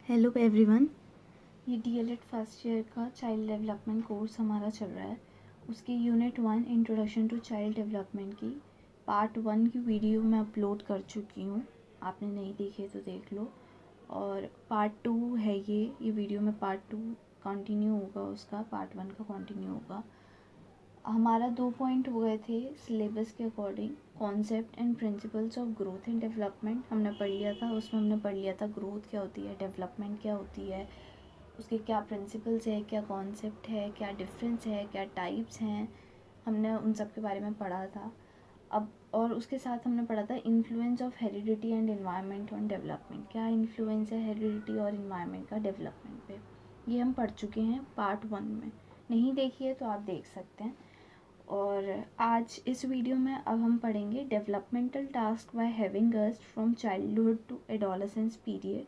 Hello everyone. ये DElEd first year का child development course हमारा चल रहा है। उसकी unit 1 introduction to child development की पार्ट 1 की वीडियो मैं अपलोड कर चुकी हूँ। आपने नहीं देखी तो देख लो। और पार्ट 2 है ये वीडियो में पार्ट 2 कंटिन्यू होगा, उसका पार्ट 1 का कंटिन्यू होगा। हमारा 2 पॉइंट हो गए थे सिलेबस के according. Concept and principles of growth and development हमने पढ़ लिया था। उसमें हमने पढ़ लिया था ग्रोथ क्या होती है, डेवलपमेंट क्या होती है, उसके क्या प्रिंसिपल्स है, क्या कॉन्सेप्ट है, क्या डिफरेंस है, क्या टाइप्स हैं। हमने उन सब के बारे में पढ़ा था। अब और उसके साथ हमने पढ़ा था influence of heredity and environment on development. क्या इन्फ्लुएंस है हेरिडिटी और एनवायरनमेंट का डेवलपमेंट पे, ये हम पढ़ चुके हैं पार्ट 1 में। नहीं देखिए तो आप देख सकते हैं। और आज इस वीडियो में अब हम पढ़ेंगे developmental task by having us from childhood to adolescence period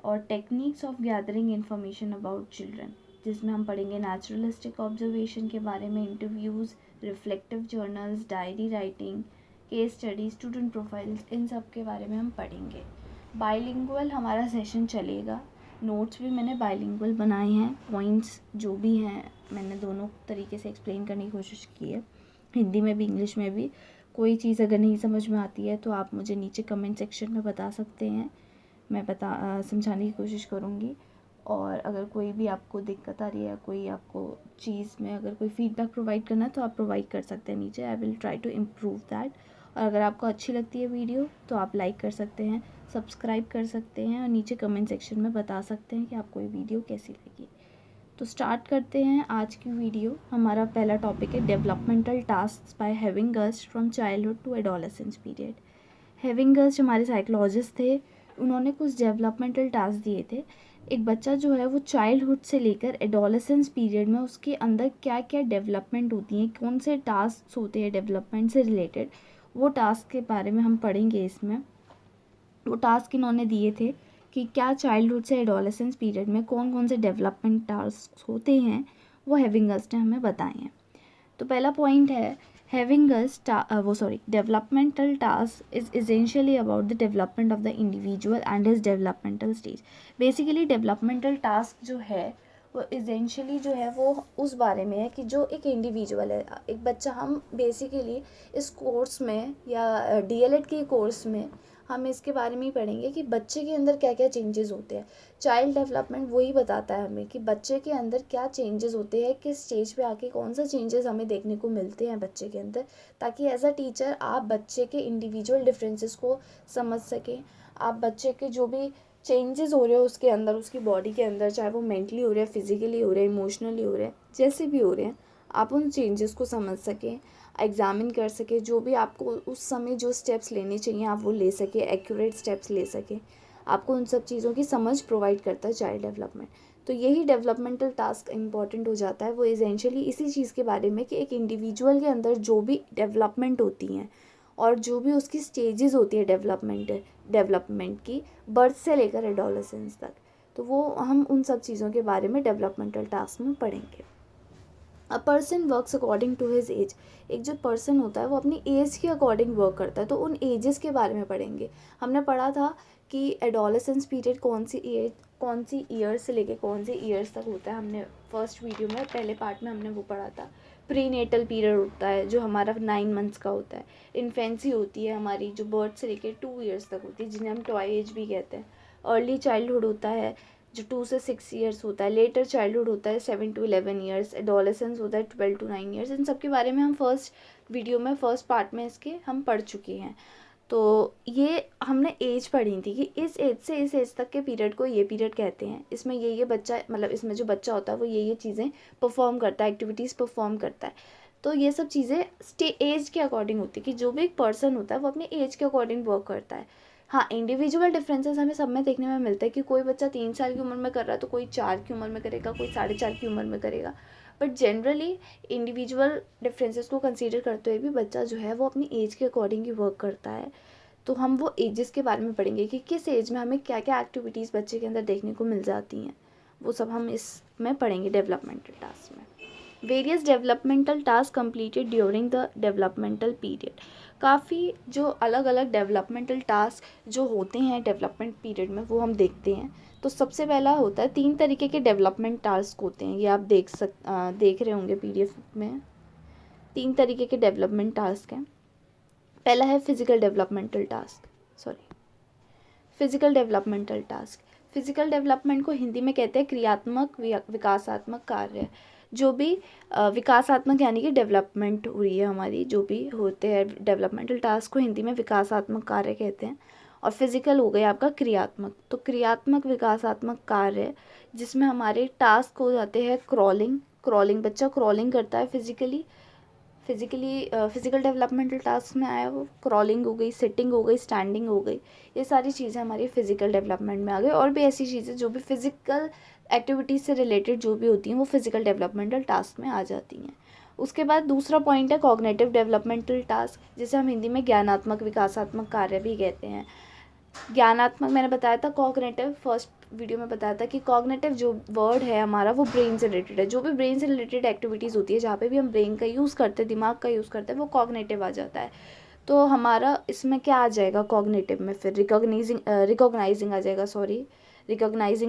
और techniques of gathering information about children, जिसमें हम पढ़ेंगे नेचुरलिस्टिक ऑब्जर्वेशन के बारे में, interviews, reflective journals, diary writing, case study, student profiles, इन सब के बारे में हम पढ़ेंगे। बाइलिंगुअल हमारा सेशन चलेगा। नोट्स भी मैंने बाइलिंगुअल बनाए हैं। पॉइंट्स जो भी हैं मैंने दोनों तरीके से एक्सप्लेन करने की कोशिश की है, हिंदी में भी इंग्लिश में भी। कोई चीज़ अगर नहीं समझ में आती है तो आप मुझे नीचे कमेंट सेक्शन में बता सकते हैं, मैं समझाने की कोशिश करूँगी। और अगर कोई भी आपको दिक्कत आ रही है, कोई आपको चीज़ में अगर कोई फीडबैक प्रोवाइड करना है तो आप प्रोवाइड कर सकते हैं नीचे। I will try to improve that. और अगर आपको अच्छी लगती है वीडियो तो आप लाइक कर सकते हैं, सब्सक्राइब कर सकते हैं और नीचे कमेंट सेक्शन में बता सकते हैं कि आपको ये वीडियो कैसी लगी। तो स्टार्ट करते हैं आज की वीडियो। हमारा पहला टॉपिक है developmental task by having us from childhood to adolescence period. हैविंग अस हमारे साइकोलॉजिस्ट थे, उन्होंने कुछ डेवलपमेंटल टास्क दिए थे। एक बच्चा जो है वो चाइल्डहुड से लेकर एडोलेसेंस पीरियड में उसके अंदर क्या क्या डेवलपमेंट होती हैं, कौन से टास्क होते हैं डेवलपमेंट से रिलेटेड, वो टास्क के बारे में हम पढ़ेंगे इसमें। वो टास्क इन्होंने दिए थे कि क्या चाइल्डहुड से एडोलेसेंस पीरियड में कौन कौन से डेवलपमेंट टास्क होते हैं, वो हैविंग अस ने हमें बताए हैं। तो पहला पॉइंट है having us developmental task is essentially about the development of the individual and his developmental stage। Basically developmental task जो है वो इसेंशियली जो है वो उस बारे में है कि जो एक इंडिविजुअल है, एक बच्चा। हम बेसिकली इस कोर्स में या डीएलएड के कोर्स में हम इसके बारे में ही पढ़ेंगे कि बच्चे के अंदर क्या क्या चेंजेस होते हैं। चाइल्ड डेवलपमेंट वही बताता है हमें कि बच्चे के अंदर क्या चेंजेस होते हैं, किस स्टेज पे आके कौन सा चेंजेस हमें देखने को मिलते हैं बच्चे के अंदर, ताकि एज अ टीचर आप बच्चे के इंडिविजुअल डिफरेंसेस को समझ सकें। आप बच्चे के जो भी चेंजेस हो रहे हो उसके अंदर, उसकी बॉडी के अंदर, चाहे वो मेंटली हो रहे हैं, फिजिकली हो रहे हैं, इमोशनली हो रहे हैं, जैसे भी हो रहे हैं, आप उन चेंजेस को समझ सकें, एग्जामिन कर सके। जो भी आपको उस समय जो स्टेप्स लेने चाहिए आप वो ले सके, एक्यूरेट स्टेप्स ले सके। आपको उन सब चीज़ों की समझ प्रोवाइड करता है चाइल्ड डेवलपमेंट। तो यही डेवलपमेंटल टास्क इंपॉर्टेंट हो जाता है। वो एसेंशियली इसी चीज़ के बारे में कि एक इंडिविजुअल के अंदर जो भी डेवलपमेंट होती हैं और जो भी उसकी स्टेजेस होती है डेवलपमेंट की, बर्थ से लेकर एडोलेसेंस तक, तो वो हम उन सब चीज़ों के बारे में डेवलपमेंटल टास्क में पढ़ेंगे। A person works according to his age. एक जो पर्सन होता है वो अपनी एज के अकॉर्डिंग वर्क करता है, तो उन एजेस के बारे में पढ़ेंगे। हमने पढ़ा था कि एडोलेसेंस पीरियड कौन सी ईयर से लेके कौन सी ईयर्स तक होता है। हमने फर्स्ट वीडियो में पहले पार्ट में हमने वो पढ़ा था। प्रीनेटल पीरियड होता है जो हमारा 9 मंथ्स का होता है। इन्फेंसी होती है हमारी जो बर्थ से लेके 2 ईयर्स तक होती है, जिन्हें हम टॉय एज भी कहते हैं। अर्ली चाइल्डहुड होता है जो 2 से 6 ईयर्स होता है। लेटर चाइल्डहुड होता है 7 to 11 ईयर्स। एडोलेसेंस होता है 12 to 9 ईयर्स। इन सब के बारे में हम फर्स्ट वीडियो में, फर्स्ट पार्ट में इसके हम पढ़ चुके हैं। तो ये हमने एज पढ़ी थी कि इस एज से इस एज तक के पीरियड को ये पीरियड कहते हैं। इसमें ये बच्चा, मतलब इसमें जो बच्चा होता है वो ये चीज़ें परफॉर्म करता है, एक्टिविटीज़ परफॉर्म करता है। तो ये सब चीज़ें एज के अकॉर्डिंग होती है कि जो भी एक पर्सन होता है वो अपनी एज के अकॉर्डिंग वर्क करता है। हाँ, इंडिविजुअल डिफरेंसेस हमें सब में देखने में मिलता है कि कोई बच्चा 3 साल की उम्र में कर रहा है तो कोई 4 की उम्र में करेगा, कोई 4.5 की उम्र में करेगा। बट जनरली इंडिविजुअल डिफरेंसेस को कंसीडर करते हुए भी बच्चा जो है वो अपनी एज के अकॉर्डिंग ही वर्क करता है। तो हम वो एजेस के बारे में पढ़ेंगे कि किस एज में हमें क्या क्या एक्टिविटीज़ बच्चे के अंदर देखने को मिल जाती हैं, वो सब हम इसमें पढ़ेंगे डेवलपमेंटल टास्क में। Various developmental task completed during the developmental period. काफ़ी जो अलग अलग डेवलपमेंटल टास्क जो होते हैं डेवलपमेंट पीरियड में वो हम देखते हैं। तो सबसे पहला होता है 3 तरीके के डेवलपमेंट टास्क होते हैं, ये आप देख रहे होंगे पीडीएफ में। 3 तरीके के डेवलपमेंट टास्क हैं। पहला है physical developmental task. Physical development को हिंदी में कहते हैं क्रियात्मक विकासात्मक कार्य। जो भी विकासात्मक यानी कि डेवलपमेंट हुई है हमारी, जो भी होते हैं डेवलपमेंटल टास्क को हिंदी में विकासात्मक कार्य कहते हैं। और फिजिकल हो गया आपका क्रियात्मक। तो क्रियात्मक विकासात्मक कार्य जिसमें हमारे टास्क हो जाते हैं क्रॉलिंग बच्चा क्रॉलिंग करता है फिजिकल डेवलपमेंटल टास्क में आया वो क्रॉलिंग हो गई, सिटिंग हो गई, स्टैंडिंग हो गई। ये सारी चीज़ें हमारी फिजिकल डेवलपमेंट में आ गई। और भी ऐसी चीज़ें जो भी फिजिकल एक्टिविटीज़ से रिलेटेड जो भी होती हैं वो फिजिकल डेवलपमेंटल टास्क में आ जाती हैं। उसके बाद दूसरा पॉइंट है कॉग्निटिव डेवलपमेंटल टास्क, जिसे हम हिंदी में ज्ञानात्मक विकासात्मक कार्य भी कहते हैं। ज्ञानात्मक मैंने बताया था, कॉग्निटिव फर्स्ट वीडियो में बताया था कि कॉग्निटिव जो वर्ड है हमारा वो ब्रेन से रिलेटेड है। जो भी ब्रेन से रिलेटेड एक्टिविटीज़ होती है, जहाँ पे भी हम ब्रेन का यूज़ करते हैं, दिमाग का यूज़ करते हैं, वो कॉग्निटिव आ जाता है। तो हमारा इसमें क्या आ जाएगा कॉग्निटिव में, फिर रिकॉग्नाइजिंग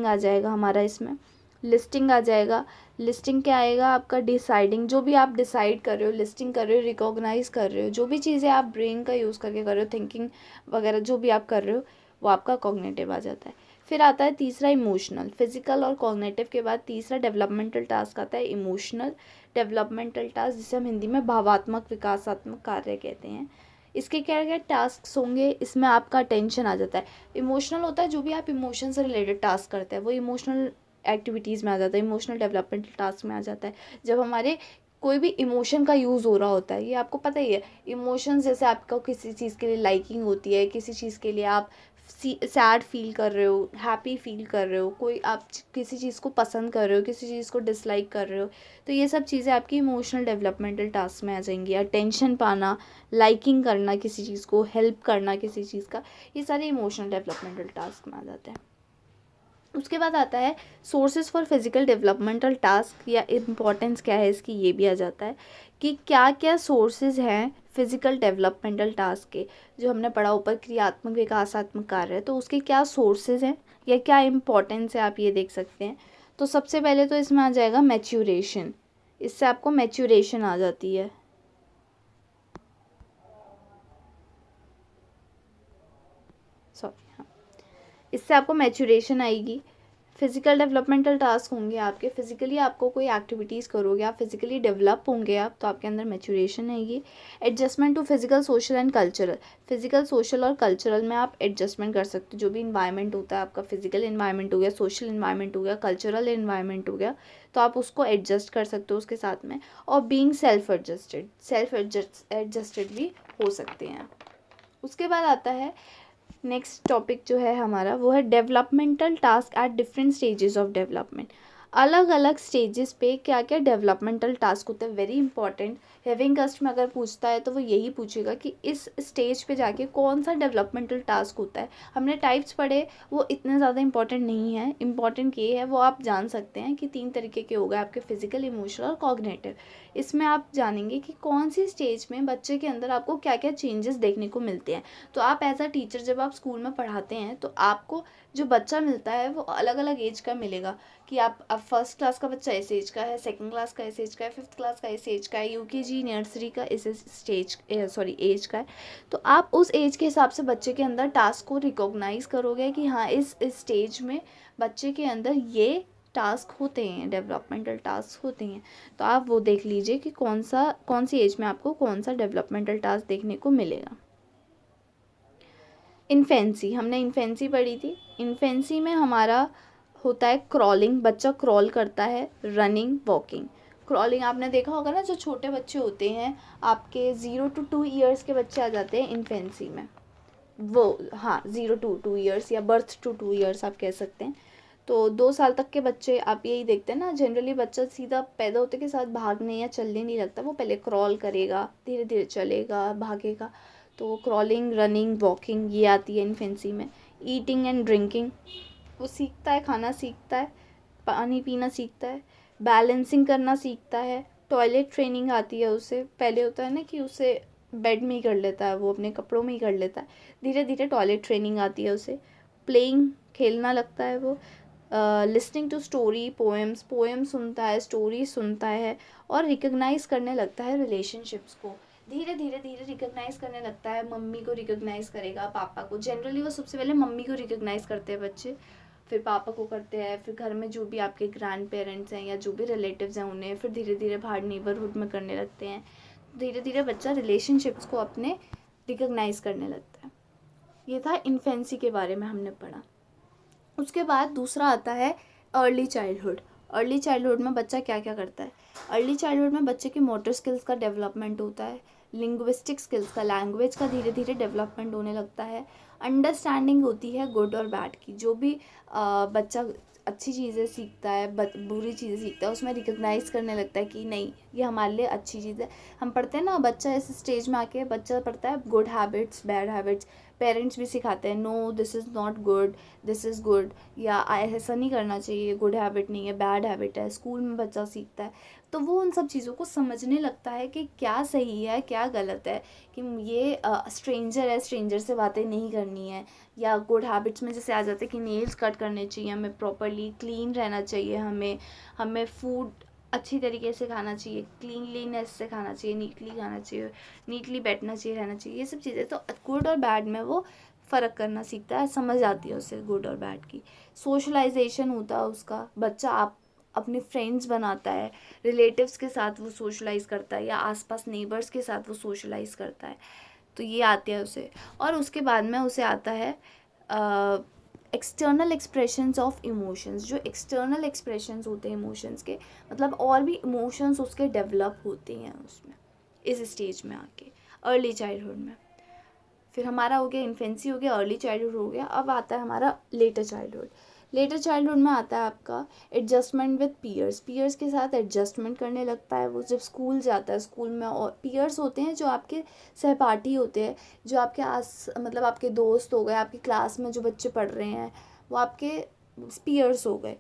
आ जाएगा हमारा इसमें। लिस्टिंग आ जाएगा। लिस्टिंग क्या आएगा आपका, डिसाइडिंग। जो भी आप डिसाइड कर रहे हो, लिस्टिंग कर रहे हो, रिकॉग्नाइज कर रहे हो, जो भी चीज़ें आप ब्रेन का यूज़ करके कर रहे हो, थिंकिंग वगैरह जो भी आप कर रहे हो, वो आपका कॉग्निटिव आ जाता है। फिर आता है तीसरा इमोशनल। फिजिकल और कॉग्निटिव के बाद तीसरा डेवलपमेंटल टास्क आता है इमोशनल डेवलपमेंटल टास्क, जिसे हम हिंदी में भावात्मक विकासात्मक कार्य कहते हैं। इसके क्या क्या टास्क होंगे, इसमें आपका अटेंशन आ जाता है। इमोशनल होता है जो भी आप इमोशन से रिलेटेड टास्क करते हैं वो इमोशनल एक्टिविटीज़ में आ जाता है, इमोशनल डेवलपमेंटल टास्क में आ जाता है। जब हमारे कोई भी इमोशन का यूज़ हो रहा होता है, ये आपको पता ही है। इमोशंस जैसे आपको किसी चीज़ के लिए लाइकिंग होती है, किसी चीज़ के लिए आप सैड फील कर रहे हो, हैप्पी फील कर रहे हो, कोई आप किसी चीज़ को पसंद कर रहे हो, किसी चीज़ को डिसलाइक कर रहे हो, तो ये सब चीज़ें आपकी इमोशनल डेवलपमेंटल टास्क में आ जाएंगी। अटेंशन पाना, लाइकिंग करना किसी चीज़ को, हेल्प करना किसी चीज़ का, ये सारे इमोशनल डेवलपमेंटल टास्क में आ जाते हैं। उसके बाद आता है sources for physical developmental task, या इम्पॉर्टेंस क्या है इसकी, ये भी आ जाता है कि क्या क्या सोर्सेज हैं फिजिकल डेवलपमेंटल टास्क के। जो हमने पढ़ा ऊपर क्रियात्मक विकासात्मक कार्य है, तो उसके क्या सोर्सेज हैं या क्या इम्पॉर्टेंस है, आप ये देख सकते हैं। तो सबसे पहले तो इसमें आ जाएगा मैच्योरेशन। इससे आपको मैच्योरेशन आ जाती है। इससे आपको मैच्योरेशन आएगी। फिजिकल डेवलपमेंटल टास्क होंगे आपके, फिजिकली आपको कोई एक्टिविटीज़ करोगे, आप फिजिकली डेवलप होंगे आप, तो आपके अंदर मैच्योरेशन आएगी। Adjustment to physical, social and cultural. Physical, social और कल्चरल में आप एडजस्टमेंट कर सकते हो। जो भी इन्वायरमेंट होता है आपका, फिजिकल इन्वायरमेंट हो गया, सोशल इन्वायरमेंट हो गया, कल्चरल इन्वायरमेंट हो गया, तो आप उसको एडजस्ट कर सकते हो उसके साथ में। और बीइंग सेल्फ एडजस्टेड भी हो सकते हैं। उसके बाद आता है नेक्स्ट टॉपिक जो है हमारा, वो है developmental task at different stages of development. अलग अलग स्टेजेस पे क्या क्या डेवलपमेंटल टास्क होते हैं, वेरी इंपॉर्टेंट। हैविंग कास्ट में अगर पूछता है तो वो यही पूछेगा कि इस स्टेज पे जाके कौन सा डेवलपमेंटल टास्क होता है। हमने टाइप्स पढ़े, वो इतने ज़्यादा इंपॉर्टेंट नहीं है। इंपॉर्टेंट ये है, वो आप जान सकते हैं कि 3 तरीके के हो गए आपके, फिजिकल, इमोशनल और कॉग्निटिव। इसमें आप जानेंगे कि कौन सी स्टेज में बच्चे के अंदर आपको क्या क्या चेंजेस देखने को मिलते हैं। तो आप एज अ टीचर जब आप स्कूल में पढ़ाते हैं तो आपको जो बच्चा मिलता है वो अलग अलग एज का मिलेगा। कि आप फर्स्ट क्लास का बच्चा इस एज का है, सेकंड क्लास का इस एज का है, फिफ्थ क्लास का इस एज का है, यूकेजी नर्सरी का इस एज का है। तो आप उस एज के हिसाब से बच्चे के अंदर टास्क को रिकॉग्नाइज करोगे कि हाँ इस स्टेज में बच्चे के अंदर ये टास्क होते हैं, डेवलपमेंटल टास्क होते हैं। तो आप वो देख लीजिए कि कौन सी एज में आपको कौन सा डेवलपमेंटल टास्क देखने को मिलेगा। इन्फेंसी, हमने इन्फेंसी पढ़ी थी। इन्फेंसी में हमारा होता है क्रॉलिंग, बच्चा क्रॉल करता है, रनिंग, वॉकिंग। क्रॉलिंग आपने देखा होगा ना, जो छोटे बच्चे होते हैं आपके 0 to 2 ईयर्स के बच्चे आ जाते हैं इन्फेंसी में। वो हाँ 0 to 2 ईयर्स या बर्थ टू 2 ईयर्स आप कह सकते हैं। तो 2 साल तक के बच्चे आप यही देखते हैं ना, जनरली बच्चा सीधा पैदा होते के साथ भागने या चलने नहीं लगता, वो पहले क्रॉल करेगा, धीरे धीरे चलेगा, भागेगा। तो क्रॉलिंग, रनिंग, वॉकिंग ये आती है इन्फेंसी में। ईटिंग एंड ड्रिंकिंग, वो सीखता है, खाना सीखता है, पानी पीना सीखता है, बैलेंसिंग करना सीखता है। टॉयलेट ट्रेनिंग आती है उसे। पहले होता है ना कि उसे बेड में ही कर लेता है, वो अपने कपड़ों में ही कर लेता है। धीरे धीरे टॉयलेट ट्रेनिंग आती है उसे, प्लेइंग खेलना लगता है वो, लिसनिंग टू स्टोरी पोएम सुनता है, स्टोरी सुनता है, और रिकग्नाइज करने लगता है रिलेशनशिप्स को। धीरे धीरे धीरे रिकग्नाइज करने लगता है, मम्मी को रिकग्नाइज करेगा, पापा को। जनरली वो सबसे पहले मम्मी को रिकग्नाइज करते हैं बच्चे, फिर पापा को करते हैं, फिर घर में जो भी आपके ग्रैंड पेरेंट्स हैं या जो भी रिलेटिव्स हैं उन्हें, फिर धीरे धीरे बाहर नेबरहुड में करने लगते हैं। धीरे धीरे बच्चा रिलेशनशिप्स को अपने रिकग्नाइज करने लगता है। ये था इन्फेंसी के बारे में हमने पढ़ा। उसके बाद दूसरा आता है अर्ली चाइल्डहुड। अर्ली चाइल्डहुड में बच्चा क्या क्या करता है? अर्ली चाइल्डहुड में बच्चे के मोटर स्किल्स का डेवलपमेंट होता है, लिंग्विस्टिक स्किल्स का, लैंग्वेज का धीरे धीरे डेवलपमेंट होने लगता है, अंडरस्टैंडिंग होती है गुड और बैड की। जो भी बच्चा अच्छी चीज़ें सीखता है, बुरी चीज़ें सीखता है, उसमें रिकग्नाइज करने लगता है कि नहीं ये हमारे लिए अच्छी चीज़ है। हम पढ़ते हैं ना, बच्चा इस स्टेज में आके बच्चा पढ़ता है good habits bad habits, parents भी सिखाते हैं no this is not good, this is good, या ऐसा नहीं करना चाहिए, गुड हैबिट नहीं है, बैड हैबिट है। स्कूल में बच्चा सीखता है, तो वो उन सब चीज़ों को समझने लगता है कि क्या सही है क्या गलत है, कि ये स्ट्रेंजर है, स्ट्रेंजर से बातें नहीं करनी है। या गुड हैबिट्स में जैसे आ जाते हैं कि नेल्स कट करने चाहिए, हमें प्रॉपरली क्लीन रहना चाहिए, हमें फूड अच्छी तरीके से खाना चाहिए, क्लीनलीनेस से खाना चाहिए, नीटली खाना चाहिए, नीटली बैठना चाहिए, रहना चाहिए। ये सब चीज़ें तो गुड और बैड में वो फ़र्क करना सीखता है, समझ आती है उसे गुड और बैड की। सोशलाइजेशन होता है उसका, बच्चा आप अपने फ्रेंड्स बनाता है, रिलेटिव्स के साथ वो सोशलाइज करता है, या आसपास नेबर्स के साथ वो सोशलाइज करता है। तो ये आते हैं उसे। और उसके बाद में उसे आता है एक्सटर्नल एक्सप्रेशंस ऑफ इमोशंस। जो एक्सटर्नल एक्सप्रेशंस होते हैं इमोशंस के, मतलब और भी इमोशंस उसके डेवलप होते हैं उसमें, इस स्टेज में आके, अर्ली चाइल्डहुड में। फिर हमारा हो गया इन्फेंसी, हो गया अर्ली चाइल्डहुड, हो गया। अब आता है हमारा लेटर चाइल्डहुड। लेटर चाइल्डहुड में आता है आपका एडजस्टमेंट विद पीयर्स के साथ एडजस्टमेंट करने लगता है वो। जब स्कूल जाता है, स्कूल में और पीयर्स होते हैं जो आपके सहपाठी होते हैं, जो आपके मतलब आपके दोस्त हो गए, आपकी क्लास में जो बच्चे पढ़ रहे हैं वो आपके पीयर्स हो गए।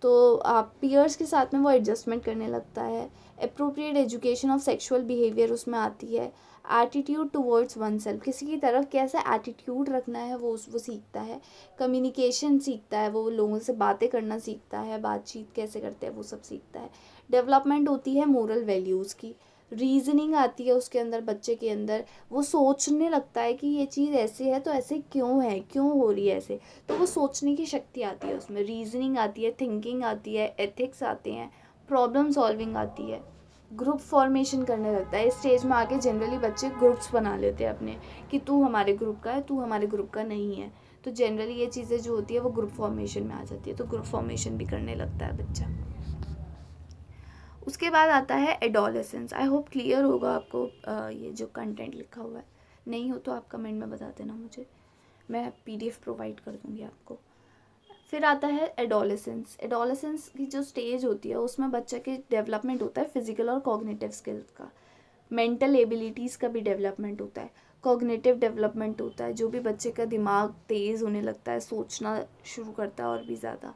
तो आप पीयर्स के साथ में वो एडजस्टमेंट करने लगता है। Appropriate education of sexual behaviour उसमें आती है। एटीट्यूड टुवर्ड्स वन सेल्फ, किसी की तरफ कैसा एटीट्यूड रखना है वो सीखता है। कम्युनिकेशन सीखता है, वो लोगों से बातें करना सीखता है, बातचीत कैसे करते हैं वो सब सीखता है। डेवलपमेंट होती है मोरल वैल्यूज़ की। रीजनिंग आती है उसके अंदर, बच्चे के अंदर वो सोचने लगता है कि ये चीज़ ऐसे है तो ऐसे क्यों है, क्यों हो रही है ऐसे। तो वो सोचने की शक्ति आती है उसमें, रीजनिंग आती है, थिंकिंग आती है, एथिक्स आते हैं, प्रॉब्लम सॉल्विंग आती है। ग्रुप फॉर्मेशन करने लगता है। इस स्टेज में आके जनरली बच्चे ग्रुप्स बना लेते हैं अपने, कि तू हमारे ग्रुप का है, तू हमारे ग्रुप का नहीं है। तो जनरली ये चीज़ें जो होती है वो ग्रुप फॉर्मेशन में आ जाती है, तो ग्रुप फॉर्मेशन भी करने लगता है बच्चा। उसके बाद आता है एडोलेसेंस। आई होप क्लियर होगा आपको ये जो कंटेंट लिखा हुआ है। नहीं हो तो आप कमेंट में बता देना मुझे, मैं PDF प्रोवाइड कर दूँगी आपको। फिर आता है एडोलेसेंस। एडोलेसेंस की जो स्टेज होती है उसमें बच्चे के डेवलपमेंट होता है फिजिकल और कॉग्निटिव स्किल्स का, मेंटल एबिलिटीज़ का भी डेवलपमेंट होता है, कॉग्निटिव डेवलपमेंट होता है। जो भी बच्चे का दिमाग तेज़ होने लगता है, सोचना शुरू करता है और भी ज़्यादा।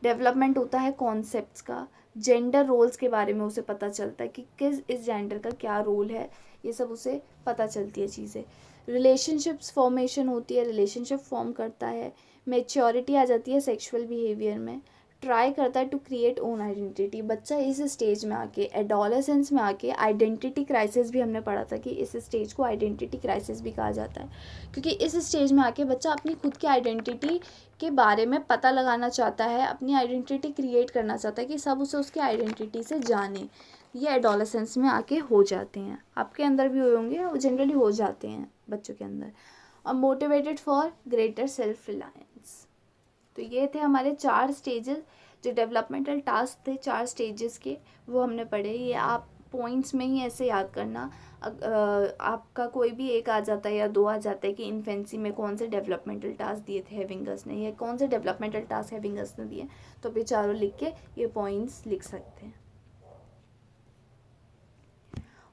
डेवलपमेंट होता है कॉन्सेप्ट्स का, जेंडर रोल्स के बारे में उसे पता चलता है कि किस इस जेंडर का क्या रोल है, ये सब उसे पता चलती है चीज़ें। रिलेशनशिप्स फॉर्मेशन होती है, रिलेशनशिप फॉर्म करता है। मैच्योरिटी आ जाती है सेक्सुअल बिहेवियर में। ट्राई करता है टू क्रिएट ओन आइडेंटिटी। बच्चा इस स्टेज में आके, एडोलेसेंस में आके, आइडेंटिटी क्राइसिस भी हमने पढ़ा था कि इस स्टेज को आइडेंटिटी क्राइसिस भी कहा जाता है, क्योंकि इस स्टेज में आके बच्चा अपनी खुद की आइडेंटिटी के बारे में पता लगाना चाहता है, अपनी आइडेंटिटी क्रिएट करना चाहता है कि सब उसे उसकी आइडेंटिटी से जाने। ये एडोलेसेंस में आके हो जाते हैं, आपके अंदर भी हुए होंगे, वो जनरली हो जाते हैं बच्चों के अंदर। और motivated for greater self reliance. तो ये थे हमारे 4 स्टेजेस जो डेवलपमेंटल टास्क थे, 4 स्टेजेस के, वो हमने पढ़े। ये आप पॉइंट्स में ही ऐसे याद करना। आपका कोई भी एक आ जाता है या 2 आ जाता है कि इन्फेंसी में कौन से डेवलपमेंटल टास्क दिए थे हेविंगस ने, या कौन से डेवलपमेंटल टास्क हेविंगस ने दिए, तो आप ये चारों लिख के ये पॉइंट्स लिख सकते हैं।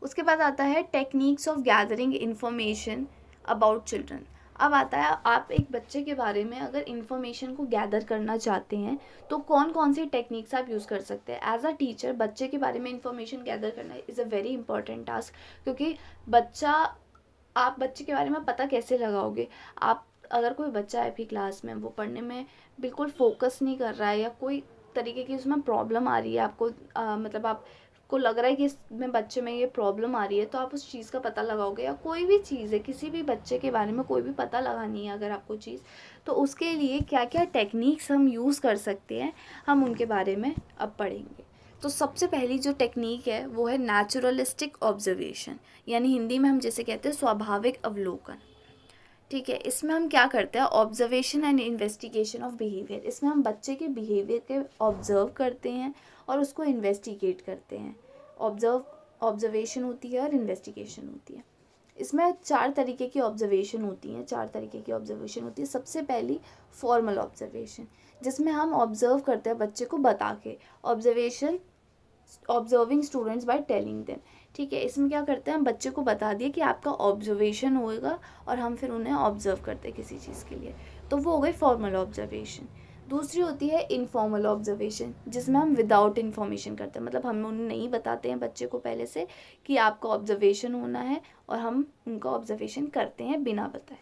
उसके बाद आता है techniques of gathering information about children. अब आता है आप एक बच्चे के बारे में अगर इन्फॉर्मेशन को गैदर करना चाहते हैं तो कौन कौन सी टेक्निक्स आप यूज़ कर सकते हैं। एज अ टीचर बच्चे के बारे में इन्फॉर्मेशन गैदर करना is a very important task, क्योंकि बच्चा आप बच्चे के बारे में पता कैसे लगाओगे? आप अगर कोई बच्चा है आपकी क्लास में, वो पढ़ने में बिल्कुल फोकस नहीं कर रहा है या कोई तरीके की उसमें प्रॉब्लम आ रही है, आपको मतलब आपको लग रहा है कि इसमें बच्चे में ये प्रॉब्लम आ रही है, तो आप उस चीज़ का पता लगाओगे। या कोई भी चीज़ है, किसी भी बच्चे के बारे में कोई भी पता लगानी है अगर आपको चीज़, तो उसके लिए क्या क्या टेक्निक्स हम यूज़ कर सकते हैं, हम उनके बारे में अब पढ़ेंगे। तो सबसे पहली जो टेक्निक है वो है नेचुरलिस्टिक ऑब्जर्वेशन, यानी हिंदी में हम जैसे कहते हैं स्वाभाविक अवलोकन। ठीक है, इसमें हम क्या करते हैं, observation and investigation of behaviour. इसमें हम बच्चे के बिहेवियर के ऑब्जर्व करते हैं और उसको इन्वेस्टिगेट करते हैं। ऑब्जर्वेशन होती है और इन्वेस्टिगेशन होती है। इसमें 4 तरीके की ऑब्जर्वेशन होती हैं। 4 तरीके की ऑब्जर्वेशन होती है। सबसे पहली फॉर्मल ऑब्जर्वेशन, जिसमें हम ऑब्जर्व करते हैं बच्चे को बता के। Observing students by telling them. ठीक है, इसमें क्या करते हैं, हम बच्चे को बता दिए कि आपका ऑब्जर्वेशन होएगा और हम फिर उन्हें ऑब्जर्व करते हैं किसी चीज़ के लिए, तो वो हो गई फॉर्मल ऑब्जर्वेशन। दूसरी होती है इनफॉर्मल ऑब्जर्वेशन, जिसमें हम विदाउट इन्फॉर्मेशन करते हैं, मतलब हम उन्हें नहीं बताते हैं बच्चे को पहले से कि आपका ऑब्जर्वेशन होना है और हम उनका ऑब्जर्वेशन करते हैं बिना बताए।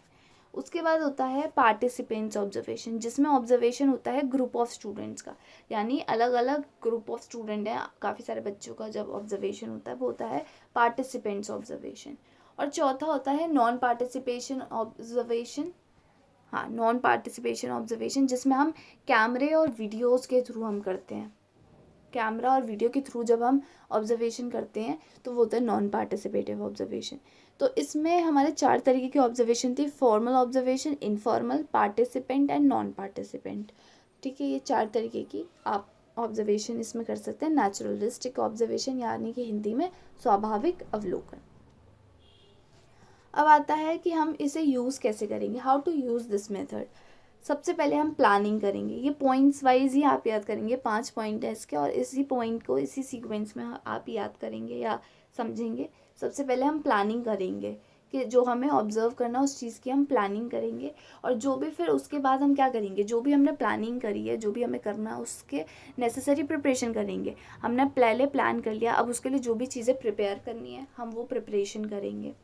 उसके बाद होता है पार्टिसिपेंट्स ऑब्जर्वेशन, जिसमें ऑब्जर्वेशन होता है ग्रुप ऑफ स्टूडेंट्स का, यानी अलग अलग ग्रुप ऑफ स्टूडेंट हैं, काफ़ी सारे बच्चों का जब ऑब्जर्वेशन होता है वो होता है पार्टिसिपेंट्स ऑब्जर्वेशन। और चौथा होता है नॉन पार्टिसिपेशन ऑब्जर्वेशन। हाँ, नॉन पार्टिसिपेशन ऑब्जर्वेशन, जिसमें हम कैमरे और वीडियोज़ के थ्रू हम करते हैं। कैमरा और वीडियो के थ्रू जब हम ऑब्जर्वेशन करते हैं तो वो होता है नॉन पार्टिसिपेटिव ऑब्जर्वेशन। तो इसमें हमारे 4 तरीके की ऑब्जर्वेशन थी, formal observation, informal, participant and non participant. ठीक है, ये 4 तरीके की आप ऑब्जर्वेशन इसमें कर सकते हैं। नेचुरलिस्टिक ऑब्जर्वेशन यानी कि हिंदी में स्वाभाविक अवलोकन। अब आता है कि हम इसे यूज़ कैसे करेंगे, how to use this method. सबसे पहले हम प्लानिंग करेंगे, ये पॉइंट्स वाइज ही आप याद करेंगे। 5 पॉइंट है इसके और इसी पॉइंट को इसी सीक्वेंस में आप याद करेंगे या समझेंगे। सबसे पहले हम प्लानिंग करेंगे कि जो हमें ऑब्जर्व करना उस चीज़ की हम प्लानिंग करेंगे, और जो भी फिर उसके बाद हम क्या करेंगे, जो भी हमने प्लानिंग करी है, जो भी हमें करना है उसके नेसेसरी प्रिपरेशन करेंगे। हमने पहले प्लान कर लिया, अब उसके लिए जो भी चीज़ें प्रिपेयर करनी है हम वो प्रिपरेशन करेंगे।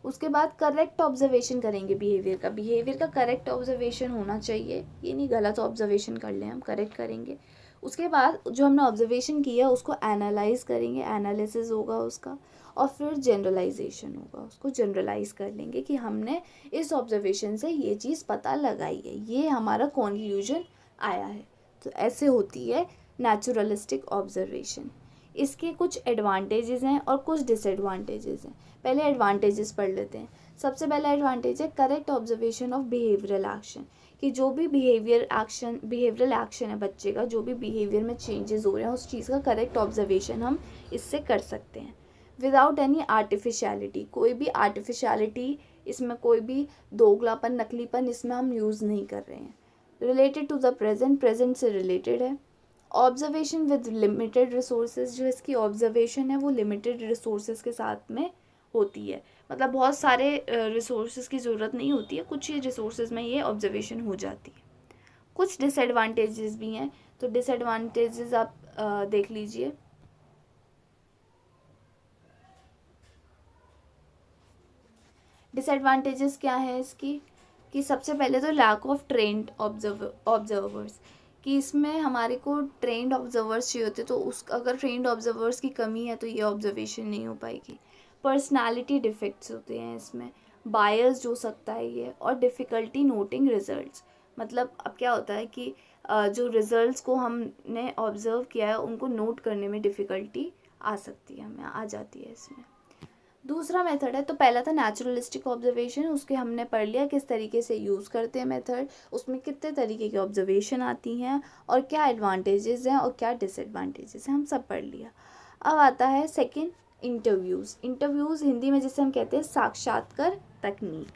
उसके बाद करेक्ट ऑब्जर्वेशन करेंगे बिहेवियर का करेक्ट ऑब्जर्वेशन होना चाहिए, ये नहीं गलत ऑब्जर्वेशन कर लें, हम करेक्ट करेंगे। उसके बाद जो हमने ऑब्जर्वेशन किया उसको एनालाइज करेंगे, एनालिसिस होगा उसका, और फिर जनरलाइजेशन होगा, उसको जनरलाइज कर लेंगे कि हमने इस ऑब्जर्वेशन से ये चीज़ पता लगाई है, ये हमारा कॉन्क्लूजन आया है। तो ऐसे होती है नेचुरलिस्टिक ऑब्जर्वेशन। इसके कुछ एडवांटेजेस हैं और कुछ डिसएडवांटेजेस हैं। पहले एडवांटेजेस पढ़ लेते हैं। सबसे पहला एडवांटेज है correct observation of behavioural action, कि जो भी बिहेवियरल एक्शन है बच्चे का, जो भी बिहेवियर में चेंजेस हो रहे हैं उस चीज़ का करेक्ट ऑब्जर्वेशन हम इससे कर सकते हैं विदाउट एनी आर्टिफिशियलिटी। कोई भी आर्टिफिशियलिटी इसमें, कोई भी दोगलापन, नकलीपन इसमें हम यूज़ नहीं कर रहे हैं। रिलेटेड टू द प्रेजेंट से रिलेटेड है। ऑब्जर्वेशन विद लिमिटेड रिसोर्सेज, जो इसकी ऑब्जर्वेशन है वो लिमिटेड रिसोर्सेज के साथ में होती है, मतलब बहुत सारे रिसोर्सेज की ज़रूरत नहीं होती है, कुछ ही रिसोर्सेज में ये ऑब्जर्वेशन हो जाती है। कुछ डिसएडवांटेजेस भी हैं, तो डिसएडवांटेजेस आप देख लीजिए। डिसएडवांटेजेस क्या है इसकी, कि सबसे पहले तो लैक ऑफ ट्रेंड ऑब्जर्वर्स, कि इसमें हमारे को ट्रेंड ऑब्जर्वर्स चाहिए होते, तो उस अगर ट्रेंड ऑब्जर्वर्स की कमी है तो ये ऑब्जर्वेशन नहीं हो पाएगी। पर्सनालिटी डिफेक्ट्स होते हैं इसमें, बायस हो सकता है ये, और डिफ़िकल्टी नोटिंग रिजल्ट्स। मतलब अब क्या होता है कि जो रिजल्ट्स को हमने ऑब्जर्व किया है उनको नोट करने में डिफ़िकल्टी आ सकती है, हमें आ जाती है इसमें। दूसरा मेथड है, तो पहला था नेचुरलिस्टिक ऑब्जर्वेशन, उसके हमने पढ़ लिया किस तरीके से यूज़ करते हैं मेथड, उसमें कितने तरीके की ऑब्जर्वेशन आती हैं और क्या एडवांटेजेस हैं और क्या डिसएडवांटेजेस हैं, हम सब पढ़ लिया। अब आता है सेकंड, इंटरव्यूज़ हिंदी में जिसे हम कहते हैं साक्षात्कार तकनीक।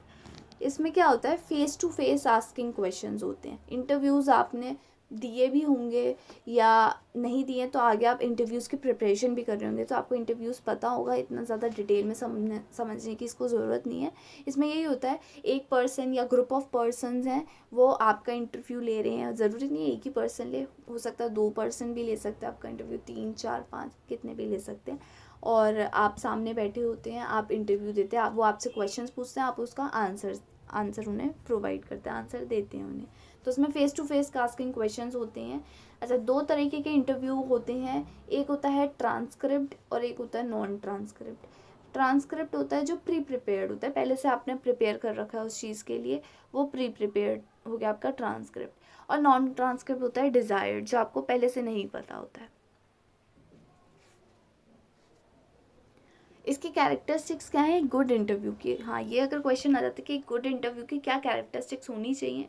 इसमें क्या होता है, face to face asking questions होते हैं। इंटरव्यूज़ आपने दिए भी होंगे या नहीं दिए, तो आगे आप इंटरव्यूज़ की प्रिपरेशन भी कर रहे होंगे, तो आपको इंटरव्यूज़ पता होगा, इतना ज़्यादा डिटेल में समझने की इसको ज़रूरत नहीं है। इसमें यही होता है, एक पर्सन या ग्रुप ऑफ पर्सन्स हैं, वो आपका इंटरव्यू ले रहे हैं। ज़रूरी नहीं है एक ही पर्सन ले, हो सकता है 2 पर्सन भी ले सकते हैं आपका इंटरव्यू, 3 4 5 कितने भी ले सकते हैं। और आप सामने बैठे होते हैं, आप इंटरव्यू देते हैं, वो आपसे क्वेश्चंस पूछते हैं, आप उसका आंसर उन्हें प्रोवाइड करते हैं, आंसर देते हैं उन्हें। तो उसमें face to face asking questions होते हैं। अच्छा, 2 तरीके के इंटरव्यू होते हैं, एक होता है ट्रांसक्रिप्ट और एक होता है नॉन ट्रांसक्रिप्ट। ट्रांसक्रिप्ट होता है जो प्री प्रिपेयर्ड होता है, पहले से आपने प्रिपेयर कर रखा है उस चीज़ के लिए, वो प्री प्रिपेयर्ड हो गया आपका ट्रांसक्रिप्ट। और नॉन ट्रांसक्रिप्ट होता है डिज़ायर्ड, जो आपको पहले से नहीं पता होता है। इसकी कैरेक्टरिस्टिक्स क्या है गुड इंटरव्यू की? हाँ, ये अगर क्वेश्चन आ जाता है कि गुड इंटरव्यू की क्या कैरेक्टरिस्टिक्स होनी चाहिए,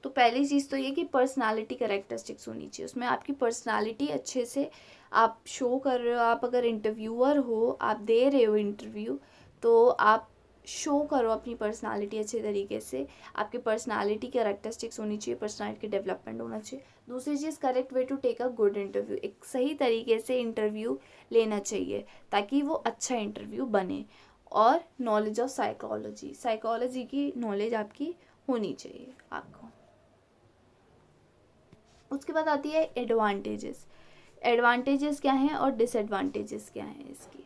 तो पहली चीज़ तो ये कि पर्सनालिटी कैरेक्टरिस्टिक्स होनी चाहिए। उसमें आपकी पर्सनालिटी अच्छे से आप शो कर रहे हो, आप अगर इंटरव्यूअर हो, आप दे रहे हो इंटरव्यू, तो आप शो करो अपनी पर्सनालिटी अच्छे तरीके से। आपकी पर्सनालिटी कैरेक्टरिस्टिक्स होनी चाहिए, पर्सनालिटी डेवलपमेंट होना चाहिए। दूसरी चीज़, correct way to take a good interview, एक सही तरीके से इंटरव्यू लेना चाहिए ताकि वो अच्छा इंटरव्यू बने। और नॉलेज ऑफ साइकोलॉजी की नॉलेज आपकी होनी चाहिए आपको। उसके बाद आती है एडवांटेजेस क्या हैं और डिसएडवांटेजेस क्या हैं इसकी।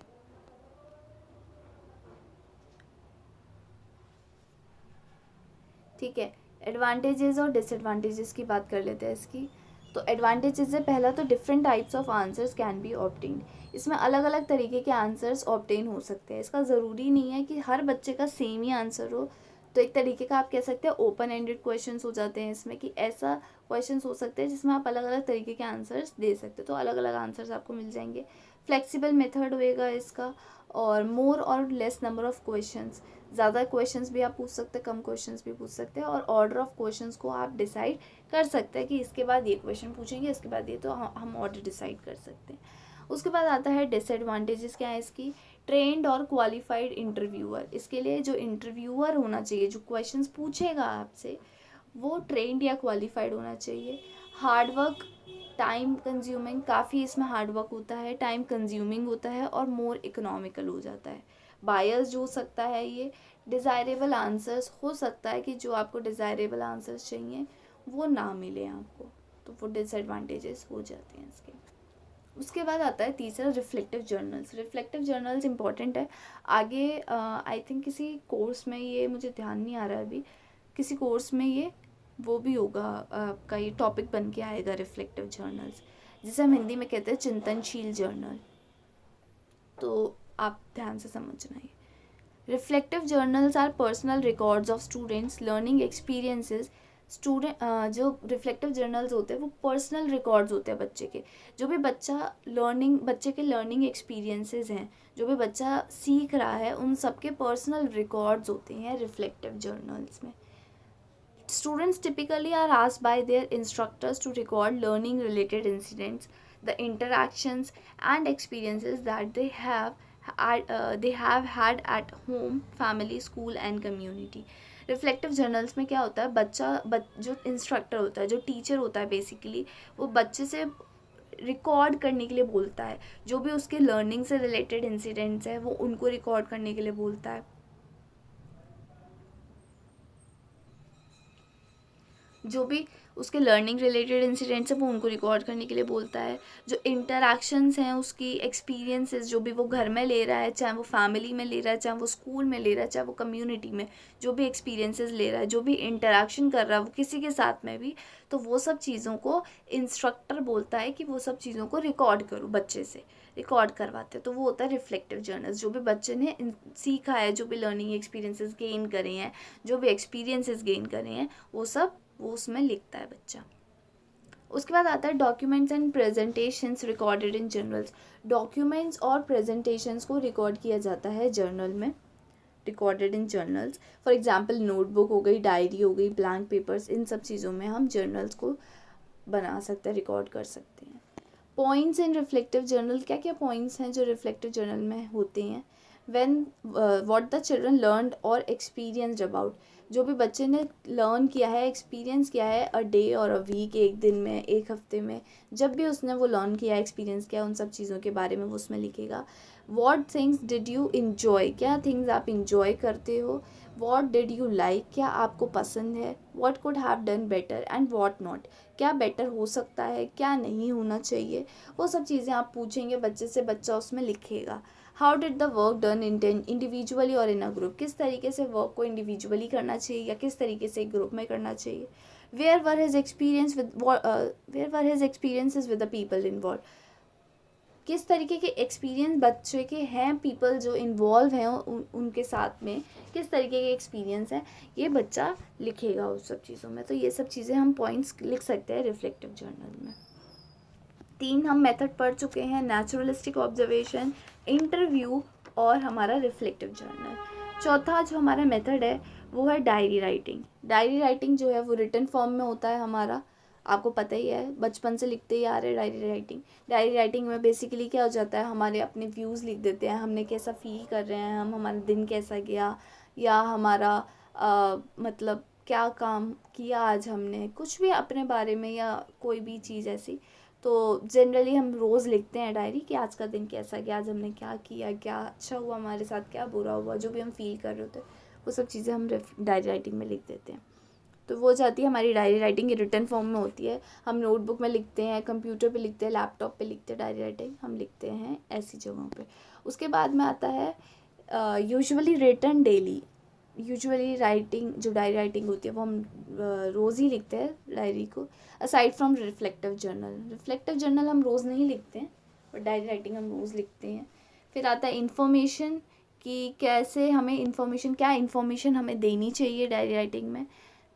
ठीक है, एडवांटेजेस और डिसएडवांटेजेस की बात कर लेते हैं इसकी। तो एडवांटेजेस है, पहला तो different types of answers can be obtained, इसमें अलग अलग तरीके के आंसर्स ऑब्टेन हो सकते हैं। इसका ज़रूरी नहीं है कि हर बच्चे का सेम ही आंसर हो। तो एक तरीके का आप कह सकते हैं ओपन एंडेड क्वेश्चंस हो जाते हैं इसमें, कि ऐसा क्वेश्चंस हो सकते हैं जिसमें आप अलग अलग तरीके के आंसर्स दे सकते हो, तो अलग अलग आंसर्स आपको मिल जाएंगे। फ्लेक्सिबल मेथड होएगा इसका, और मोर और लेस नंबर ऑफ क्वेश्चंस, ज़्यादा क्वेश्चंस भी आप पूछ सकते हैं, कम क्वेश्चंस भी पूछ सकते हैं, और ऑर्डर ऑफ क्वेश्चंस को आप डिसाइड कर सकते हैं कि इसके बाद ये क्वेश्चन पूछेंगे, इसके बाद ये, तो हम ऑर्डर डिसाइड कर सकते हैं। उसके बाद आता है डिसएडवांटेजेस क्या है इसकी। ट्रेंड और क्वालिफाइड इंटरव्यूअर, इसके लिए जो इंटरव्यूअर होना चाहिए, जो क्वेश्चंस पूछेगा आपसे, वो ट्रेंड या क्वालिफाइड होना चाहिए। हार्ड वर्क, टाइम कंज्यूमिंग, काफ़ी इसमें हार्ड वर्क होता है, टाइम कंज्यूमिंग होता है, और मोर इकोनॉमिकल हो जाता है। बायस जो हो सकता है ये। डिज़ायरेबल आंसर्स, हो सकता है कि जो आपको डिज़ायरेबल आंसर्स चाहिए वो ना मिले आपको, तो वो डिसएडवांटेजेस हो जाते हैं इसके। उसके बाद आता है तीसरा, reflective journals. Reflective journals important है आगे, आई थिंक किसी कोर्स में, ये मुझे ध्यान नहीं आ रहा है अभी, किसी कोर्स में ये वो भी होगा, आपका ये टॉपिक बन के आएगा, रिफ्लेक्टिव जर्नल्स, जिसे हम हिंदी में कहते हैं चिंतनशील जर्नल। तो आप ध्यान से समझना है। Reflective journals are personal records of students learning experiences. जो रिफ्लेक्टिव जर्नल्स होते हैं वो पर्सनल रिकॉर्ड्स होते हैं बच्चे के, जो भी बच्चे के लर्निंग एक्सपीरियंसेस हैं, जो भी बच्चा सीख रहा है, उन सब के पर्सनल रिकॉर्ड्स होते हैं रिफ्लेक्टिव जर्नल्स में। Students typically are asked by their instructors to record learning related incidents, the interactions and experiences that they have had at home, family, school and community. Reflective journals में क्या होता है, जो instructor होता है, जो teacher होता है बेसिकली, वो बच्चे से रिकॉर्ड करने के लिए बोलता है, जो भी उसके लर्निंग से रिलेटेड इंसिडेंट्स है वो उनको रिकॉर्ड करने के लिए बोलता है। जो भी उसके लर्निंग रिलेटेड इंसिडेंट्स हैं वो उनको रिकॉर्ड करने के लिए बोलता है। जो इंटरेक्शंस हैं, उसकी एक्सपीरियंसेस, जो भी वो घर में ले रहा है, चाहे वो फैमिली में ले रहा है, चाहे वो स्कूल में ले रहा है, चाहे वो कम्युनिटी में, जो भी एक्सपीरियंसेस ले रहा है, जो भी इंटरेक्शन कर रहा है वो किसी के साथ में भी, तो वो सब चीज़ों को इंस्ट्रक्टर बोलता है कि वो सब चीज़ों को रिकॉर्ड करो, बच्चे से रिकॉर्ड करवाते हैं। तो वो होता है रिफ्लेक्टिव जर्नल्स, जो भी बच्चे ने सीखा है, जो भी लर्निंग एक्सपीरियंसेस गेन करे हैं, जो भी एक्सपीरियंसेस गेन करे हैं, वो उसमें लिखता है बच्चा। उसके बाद आता है documents and presentations recorded in journals. Documents और प्रेजेंटेशंस को रिकॉर्ड किया जाता है जर्नल में, recorded in journals. For example notebook हो गई, डायरी हो गई, ब्लैंक पेपर्स, इन सब चीज़ों में हम जर्नल्स को बना सकते हैं, रिकॉर्ड कर सकते हैं। पॉइंट्स इन रिफ्लेक्टिव जर्नल, क्या क्या पॉइंट्स हैं जो रिफ्लेक्टिव जर्नल में होते हैं। When what the children learned और एक्सपीरियंस्ड अबाउट, जो भी बच्चे ने लर्न किया है, एक्सपीरियंस किया है अ डे और अ वीक, एक दिन में, एक हफ्ते में, जब भी उसने वो लर्न किया, एक्सपीरियंस किया, उन सब चीज़ों के बारे में वो उसमें लिखेगा। What things did you enjoy, क्या थिंग्स आप इन्जॉय करते हो। वॉट डिड यू लाइक, क्या आपको पसंद है। What could have done better and what not, क्या बेटर हो सकता है, क्या नहीं होना चाहिए। वो सब चीज़ें आप पूछेंगे बच्चे से, बच्चा उसमें लिखेगा। How did the work done individually और इन अ ग्रुप, किस तरीके से वर्क को इंडिविजुअली करना चाहिए या किस तरीके से एक ग्रुप में करना चाहिए। Where were his experiences with the people involve, किस तरीके के एक्सपीरियंस बच्चे के हैं, पीपल जो इन्वॉल्व हैं उनके साथ में किस तरीके के एक्सपीरियंस हैं, ये बच्चा लिखेगा उस सब चीज़ों में। तो ये सब चीज़ें हम पॉइंट्स लिख सकते हैं रिफ्लेक्टिव जर्नल में। 3 हम मेथड पढ़ चुके हैं, नेचुरलिस्टिक ऑब्जर्वेशन, इंटरव्यू और हमारा रिफ्लेक्टिव जर्नल। चौथा जो हमारा मेथड है वो है डायरी राइटिंग। डायरी राइटिंग जो है वो रिटन फॉर्म में होता है हमारा, आपको पता ही है, बचपन से लिखते ही आ रहे हैं डायरी राइटिंग। डायरी राइटिंग में बेसिकली क्या हो जाता है, हमारे अपने व्यूज़ लिख देते हैं, हमने कैसा फील कर रहे हैं, हम हमारा दिन कैसा गया, या हमारा मतलब क्या काम किया आज हमने, कुछ भी अपने बारे में या कोई भी चीज़ ऐसी। तो जनरली हम रोज़ लिखते हैं डायरी कि आज का दिन कैसा गया, आज हमने क्या किया, क्या अच्छा हुआ हमारे साथ, क्या बुरा हुआ, जो भी हम फील कर रहे होते हैं वो सब चीज़ें हम डायरी राइटिंग में लिख देते हैं। तो वो जाती है हमारी डायरी राइटिंग, रिटन फॉर्म में होती है। हम नोटबुक में लिखते हैं, कंप्यूटर पे लिखते हैं, लैपटॉप पे लिखते हैं, डायरी राइटिंग हम लिखते हैं ऐसी जगहों पे। उसके बाद में आता है usually written daily. Usually writing जो डायरी राइटिंग होती है वो हम रोज़ ही लिखते हैं डायरी को, aside from reflective journal. Reflective journal हम रोज़ नहीं लिखते हैं, बट डायरी राइटिंग हम रोज़ लिखते हैं। फिर आता है इन्फॉर्मेशन, कि कैसे हमें इन्फॉर्मेशन, क्या इन्फॉर्मेशन हमें देनी चाहिए डायरी राइटिंग में।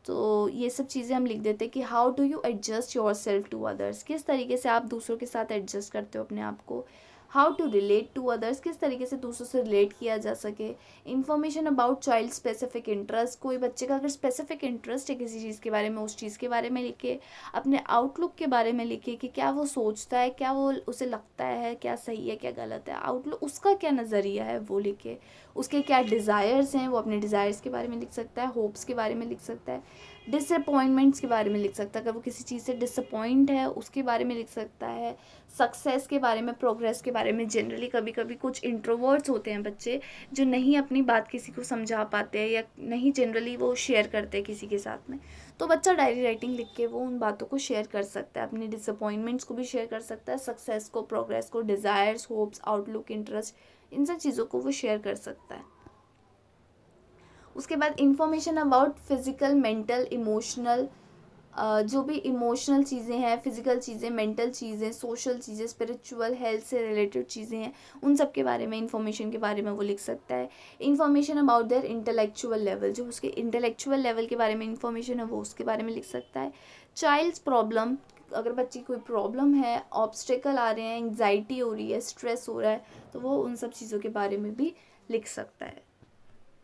तो ये सब चीज़ें हम लिख देते हैं कि how do you adjust yourself to others, किस तरीके से आप दूसरों के साथ एडजस्ट करते हो अपने आप को। How to relate to others, किस तरीके से दूसरों से रिलेट किया जा सके। Information about child specific interest, कोई बच्चे का अगर स्पेसिफिक इंटरेस्ट है किसी चीज़ के बारे में, उस चीज़ के बारे में लिखे। अपने आउटलुक के बारे में लिखे कि क्या वो सोचता है, क्या वो उसे लगता है, क्या सही है क्या गलत है, आउटलुक उसका क्या नज़रिया है वो लिखे। उसके क्या डिज़ायर्स हैं, वो अपने डिज़ायर्स के बारे में लिख सकता है, होप्स के बारे में लिख सकता है, डिसअपॉइंटमेंट्स के बारे में लिख सकता है, अगर वो किसी चीज़ से डिसअपॉइंट है उसके बारे में लिख सकता है, सक्सेस के बारे में, प्रोग्रेस के बारे में। जनरली कभी कभी कुछ इंट्रोवर्ट्स होते हैं बच्चे जो नहीं अपनी बात किसी को समझा पाते हैं या नहीं जनरली वो शेयर करते हैं किसी के साथ में, तो बच्चा डायरी राइटिंग लिख के वो उन बातों को शेयर कर सकता है, अपने डिसअपॉइंटमेंट्स को भी शेयर कर सकता है, सक्सेस को, प्रोग्रेस को, डिज़ायर्स, होप्स, आउटलुक, इंटरेस्ट, इन सब चीज़ों को वो शेयर कर सकता है। उसके बाद information about physical, mental, emotional, जो भी इमोशनल चीज़ें हैं, फिज़िकल चीज़ें, मेंटल चीज़ें, सोशल चीज़ें, स्पिरिचुअल, हेल्थ से रिलेटेड चीज़ें हैं, उन सब के बारे में, इन्फॉर्मेशन के बारे में वो लिख सकता है। Information about their intellectual level, जो उसके इंटेलेक्चुअल लेवल के बारे में इन्फॉर्मेशन है वो उसके बारे में लिख सकता है। चाइल्ड्स प्रॉब्लम, अगर बच्ची कोई प्रॉब्लम है, ऑब्स्टेकल आ रहे हैं, एंग्जाइटी हो रही है, स्ट्रेस हो रहा है, तो वो उन सब चीज़ों के बारे में भी लिख सकता है।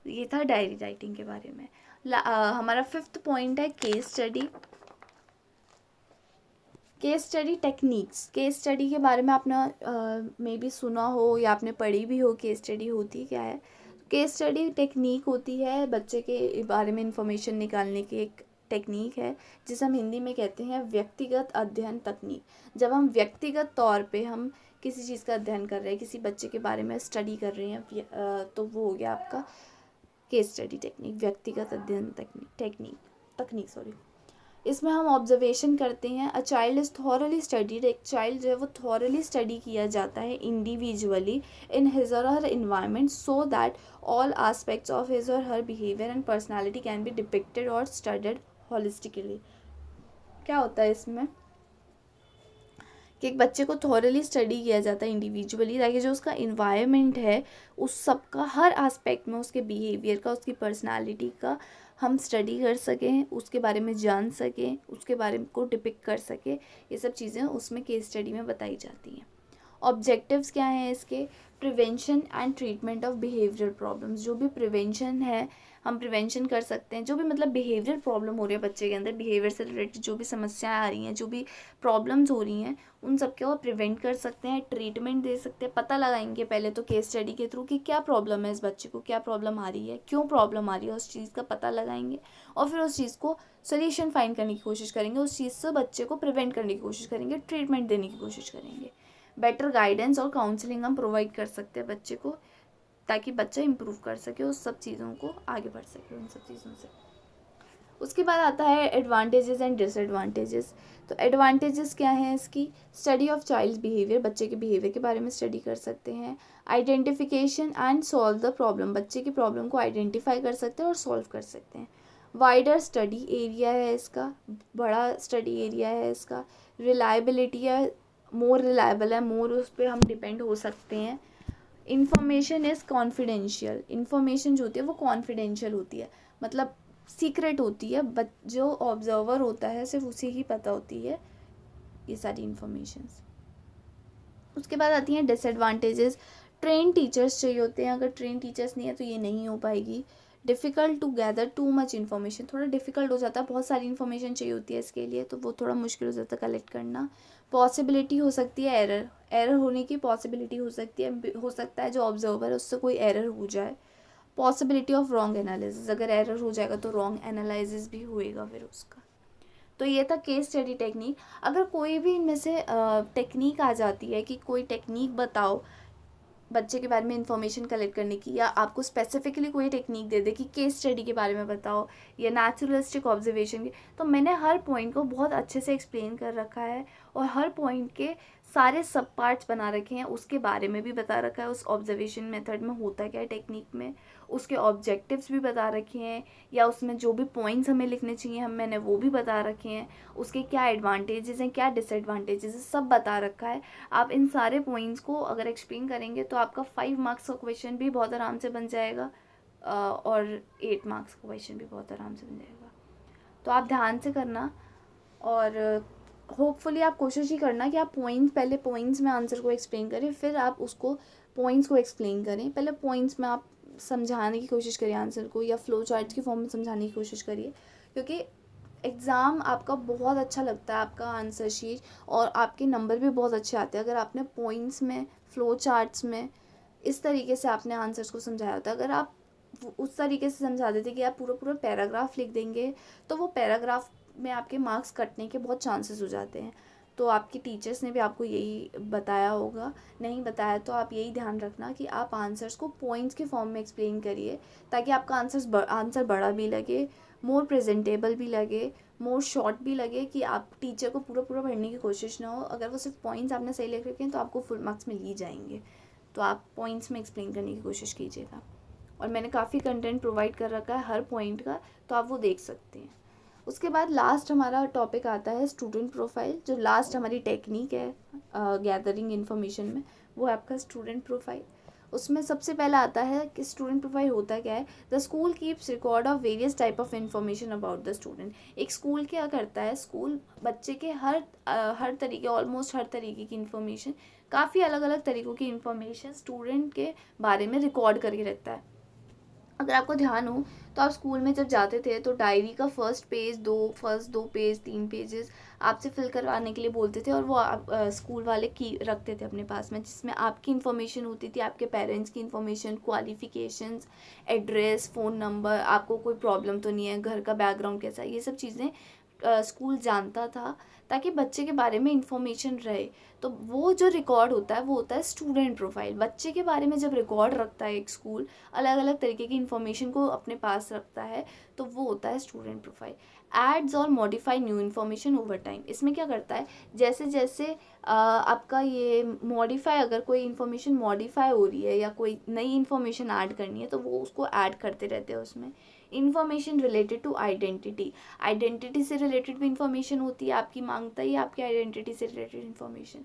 ये था डायरी राइटिंग के बारे में। हमारा 5th पॉइंट है case study. Case study techniques, case study के बारे में आपने मे बी सुना हो या आपने पढ़ी भी हो, केस स्टडी होती क्या है। केस स्टडी टेक्निक होती है बच्चे के बारे में इंफॉर्मेशन निकालने की एक टेक्निक है, जिसे हम हिंदी में कहते हैं व्यक्तिगत अध्ययन तकनीक। जब हम व्यक्तिगत तौर पे हम किसी चीज़ का अध्ययन कर रहे हैं, किसी बच्चे के बारे में स्टडी कर रहे हैं, तो वो हो गया आपका केस स्टडी टेक्निक, व्यक्तिगत अध्ययन तकनीक सॉरी। इसमें हम ऑब्जर्वेशन करते हैं। A child is thoroughly studied, एक चाइल्ड जो है वो थॉरली स्टडी किया जाता है इंडिविजुअली इन हिज और her environment, so that all aspects of his और her behaviour and personality can be depicted और स्टडीड होलिस्टिकली। क्या होता है इसमें कि एक बच्चे को थॉरली स्टडी किया जाता है इंडिविजुअली, ताकि जो उसका इन्वायरमेंट है उस सब का हर एस्पेक्ट में, उसके बिहेवियर का, उसकी पर्सनालिटी का हम स्टडी कर सकें, उसके बारे में जान सकें, उसके बारे में को डिपिक्ट कर सकें। ये सब चीज़ें उसमें केस स्टडी में बताई जाती हैं। ऑब्जेक्टिव्स क्या हैं इसके, prevention and treatment of behavioural problems, जो भी प्रिवेंशन है हम प्रिवेंशन कर सकते हैं। जो भी मतलब बिहेवियर प्रॉब्लम हो रही है बच्चे के अंदर, बिहेवियर से रिलेटेड जो भी समस्याएं आ रही हैं, जो भी प्रॉब्लम्स हो रही हैं, उन सब को प्रिवेंट कर सकते हैं, ट्रीटमेंट दे सकते हैं। पता लगाएंगे पहले तो केस स्टडी के थ्रू कि क्या प्रॉब्लम है इस बच्चे को, क्या प्रॉब्लम आ रही है, क्यों प्रॉब्लम आ रही है, उस चीज़ का पता लगाएंगे और फिर उस चीज़ को सोल्यूशन फाइंड करने की कोशिश करेंगे, उस चीज़ से बच्चे को प्रिवेंट करने की कोशिश करेंगे, ट्रीटमेंट देने की कोशिश करेंगे। बेटर गाइडेंस और काउंसलिंग हम प्रोवाइड कर सकते हैं बच्चे को, ताकि बच्चा इम्प्रूव कर सके, उस सब चीज़ों को आगे बढ़ सके उन सब चीज़ों से। उसके बाद आता है एडवांटेजेस एंड डिसएडवांटेजेस। तो एडवांटेजेस क्या हैं इसकी? स्टडी ऑफ चाइल्ड बिहेवियर, बच्चे के बिहेवियर के बारे में स्टडी कर सकते हैं। Identification and solve the problem, बच्चे की प्रॉब्लम को आइडेंटिफाई कर सकते हैं और सॉल्व कर सकते हैं। वाइडर स्टडी एरिया है इसका, बड़ा स्टडी एरिया है इसका। रिलायबिलिटी है, मोर रिलायबल है, मोर उस पर हम डिपेंड हो सकते हैं। इन्फॉर्मेशन इज़ कॉन्फिडेंशियल, इन्फॉर्मेशन जो होती है वो कॉन्फिडेंशियल होती है, मतलब सीक्रेट होती है, बट जो ऑब्जर्वर होता है सिर्फ उसे ही पता होती है ये सारी इन्फॉर्मेशंस। उसके बाद आती हैं डिसएडवांटेजेस। ट्रेन टीचर्स चाहिए होते हैं, अगर ट्रेन टीचर्स नहीं है तो ये नहीं हो पाएगी। Difficult to gather too much information, थोड़ा डिफ़िकल्ट हो जाता है, बहुत सारी इन्फॉर्मेशन चाहिए होती है इसके लिए, तो वो थोड़ा मुश्किल हो जाता है कलेक्ट करना। पॉसिबिलिटी हो सकती है एरर होने की पॉसिबिलिटी हो सकती है, हो सकता है जो ऑब्जर्वर है उससे कोई एरर हो जाए। पॉसिबिलिटी ऑफ रॉन्ग एनालिसिस, अगर एरर हो जाएगा तो रॉन्ग एनालिसिस भी होएगा फिर उसका। तो ये था केस स्टडी टेक्निक। अगर कोई भी इनमें से टेक्निक आ जाती है कि कोई टेक्निक बताओ बच्चे के बारे में इंफॉर्मेशन कलेक्ट करने की, या आपको स्पेसिफिकली कोई टेक्निक दे दे कि केस स्टडी के बारे में बताओ या नेचुरलिस्टिक ऑब्जर्वेशन की, तो मैंने हर पॉइंट को बहुत अच्छे से एक्सप्लेन कर रखा है और हर पॉइंट के सारे सब पार्ट्स बना रखे हैं, उसके बारे में भी बता रखा है, उस ऑब्जर्वेशन मेथड में होता क्या है, टेक्निक में उसके ऑब्जेक्टिव्स भी बता रखे हैं, या उसमें जो भी पॉइंट्स हमें लिखने चाहिए मैंने वो भी बता रखे हैं, उसके क्या एडवांटेजेस हैं, क्या डिसएडवांटेजेस हैं, सब बता रखा है। आप इन सारे पॉइंट्स को अगर एक्सप्लेन करेंगे तो आपका 5 मार्क्स का क्वेश्चन भी बहुत आराम से बन जाएगा और 8 मार्क्स का क्वेश्चन भी बहुत आराम से बन जाएगा। तो आप ध्यान से करना और होपफुली आप कोशिश ही करना कि आप पहले पॉइंट्स में आंसर को एक्सप्लेन करें, फिर आप उसको पॉइंट्स को एक्सप्लेन करें। पहले पॉइंट्स में आप समझाने की कोशिश करिए आंसर को, या फ्लो चार्ट की फॉर्म में समझाने की कोशिश करिए, क्योंकि एग्ज़ाम आपका बहुत अच्छा लगता है, आपका आंसर शीट, और आपके नंबर भी बहुत अच्छे आते हैं अगर आपने पॉइंट्स में, फ्लो चार्ट्स में इस तरीके से आपने आंसर्स को समझाया होता है। अगर आप उस तरीके से समझा देते कि आप पूरा पैराग्राफ लिख देंगे तो वो पैराग्राफ में आपके मार्क्स कटने के बहुत चांसेस हो जाते हैं। तो आपकी टीचर्स ने भी आपको यही बताया होगा, नहीं बताया तो आप यही ध्यान रखना कि आप आंसर्स को पॉइंट्स के फॉर्म में एक्सप्लेन करिए, ताकि आपका आंसर बड़ा भी लगे, मोर प्रेजेंटेबल भी लगे, मोर शॉर्ट भी लगे, कि आप टीचर को पूरा पढ़ने की कोशिश ना हो। अगर वो सिर्फ पॉइंट्स आपने सही लिख रखे हैं तो आपको फुल मार्क्स मिल ही जाएंगे। तो आप पॉइंट्स में एक्सप्लेन करने की कोशिश कीजिएगा, और मैंने काफ़ी कंटेंट प्रोवाइड कर रखा है हर पॉइंट का, तो आप वो देख सकते हैं। उसके बाद लास्ट हमारा टॉपिक आता है स्टूडेंट प्रोफाइल, जो लास्ट हमारी टेक्निक है गैदरिंग इन्फॉर्मेशन में, वो है आपका स्टूडेंट प्रोफाइल। उसमें सबसे पहला आता है कि स्टूडेंट प्रोफाइल होता क्या है। The school keeps record of various type of information about the student. एक स्कूल क्या करता है, स्कूल बच्चे के हर तरीके, ऑलमोस्ट हर तरीके की इन्फॉर्मेशन, काफ़ी अलग अलग तरीक़ों की इन्फॉर्मेशन स्टूडेंट के बारे में रिकॉर्ड करके रखता है। अगर आपको ध्यान हो तो आप स्कूल में जब जाते थे तो डायरी का फर्स्ट दो पेज 3 पेजेस आपसे फिल करवाने के लिए बोलते थे, और वो आप स्कूल वाले की रखते थे अपने पास में, जिसमें आपकी इन्फॉर्मेशन होती थी, आपके पेरेंट्स की information, qualifications, address, phone number, आपको कोई प्रॉब्लम तो नहीं है, घर का बैकग्राउंड कैसा है, ये सब चीज़ें स्कूल जानता था, ताकि बच्चे के बारे में इंफॉर्मेशन रहे। तो वो जो रिकॉर्ड होता है वो होता है स्टूडेंट प्रोफाइल। बच्चे के बारे में जब रिकॉर्ड रखता है एक स्कूल, अलग अलग तरीके की इन्फॉर्मेशन को अपने पास रखता है, तो वो होता है स्टूडेंट प्रोफाइल। एड्स और modify new information over time, इसमें क्या करता है, जैसे जैसे आपका ये मॉडिफाई, अगर कोई इन्फॉर्मेशन मॉडिफाई हो रही है या कोई नई इन्फॉर्मेशन ऐड करनी है तो वो उसको ऐड करते रहते हैं उसमें। इन्फॉर्मेशन रिलेटेड टू आइडेंटिटी से रिलेटेड भी इंफॉर्मेशन होती है, आपकी मांगता ही आपकी आइडेंटिटी से related information.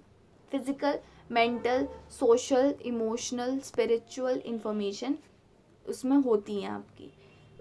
Physical, mental, social, emotional, spiritual information उसमें होती हैं आपकी।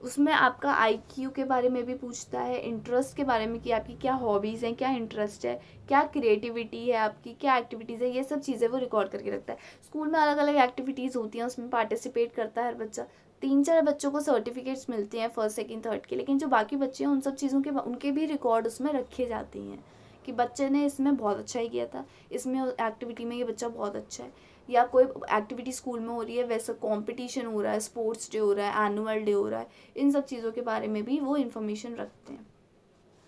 उसमें आपका आईक्यू के बारे में भी पूछता है, इंटरेस्ट के बारे में कि आपकी क्या हॉबीज़ हैं, क्या इंटरेस्ट है, क्या क्रिएटिविटी है आपकी, क्या एक्टिविटीज़ है, ये सब चीज़ें वो रिकॉर्ड करके रखता है। स्कूल में अलग अलग एक्टिविटीज़ होती हैं, उसमें पार्टिसिपेट करता है हर बच्चा। 3-4 बच्चों को सर्टिफिकेट्स मिलते हैं फर्स्ट सेकंड थर्ड के, लेकिन जो बाकी बच्चे हैं उन सब चीज़ों के उनके भी रिकॉर्ड उसमें रखे जाते हैं कि बच्चे ने इसमें बहुत अच्छा ही किया था, इसमें एक्टिविटी में ये बच्चा बहुत अच्छा है, या कोई एक्टिविटी स्कूल में हो रही है, वैसा कंपटीशन हो रहा है, स्पोर्ट्स डे हो रहा है, एनुअल डे हो रहा है, इन सब चीज़ों के बारे में भी वो इन्फॉर्मेशन रखते हैं।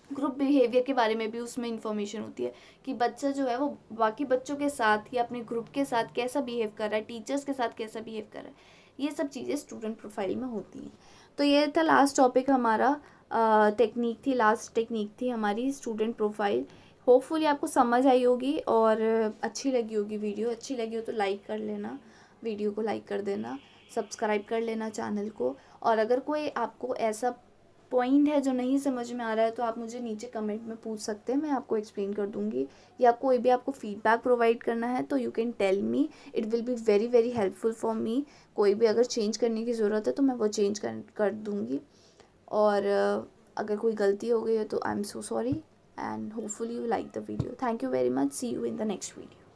ग्रुप बिहेवियर के बारे में भी उसमें इन्फॉर्मेशन होती है कि बच्चा जो है वो बाकी बच्चों के साथ या अपने ग्रुप के साथ कैसा बिहेव कर रहा है, टीचर्स के साथ कैसा बिहेव कर रहा है, ये सब चीज़ें स्टूडेंट प्रोफाइल में होती हैं। तो ये था लास्ट टॉपिक हमारा, टेक्निक थी, लास्ट टेक्निक थी हमारी स्टूडेंट प्रोफाइल। होपफुली आपको समझ आई होगी और अच्छी लगी होगी वीडियो। अच्छी लगी हो तो लाइक कर लेना, वीडियो को लाइक कर देना, सब्सक्राइब कर लेना चैनल को। और अगर कोई आपको ऐसा पॉइंट है जो नहीं समझ में आ रहा है तो आप मुझे नीचे कमेंट में पूछ सकते हैं, मैं आपको एक्सप्लेन कर दूँगी। या कोई भी आपको फीडबैक प्रोवाइड करना है तो you can tell me, it will be very very helpful for me. कोई भी अगर चेंज करने की ज़रूरत है तो मैं वो चेंज कर दूँगी। और अगर कोई गलती हो गई है तो I am so sorry, and hopefully you like the video. Thank you very much. See you in the next video.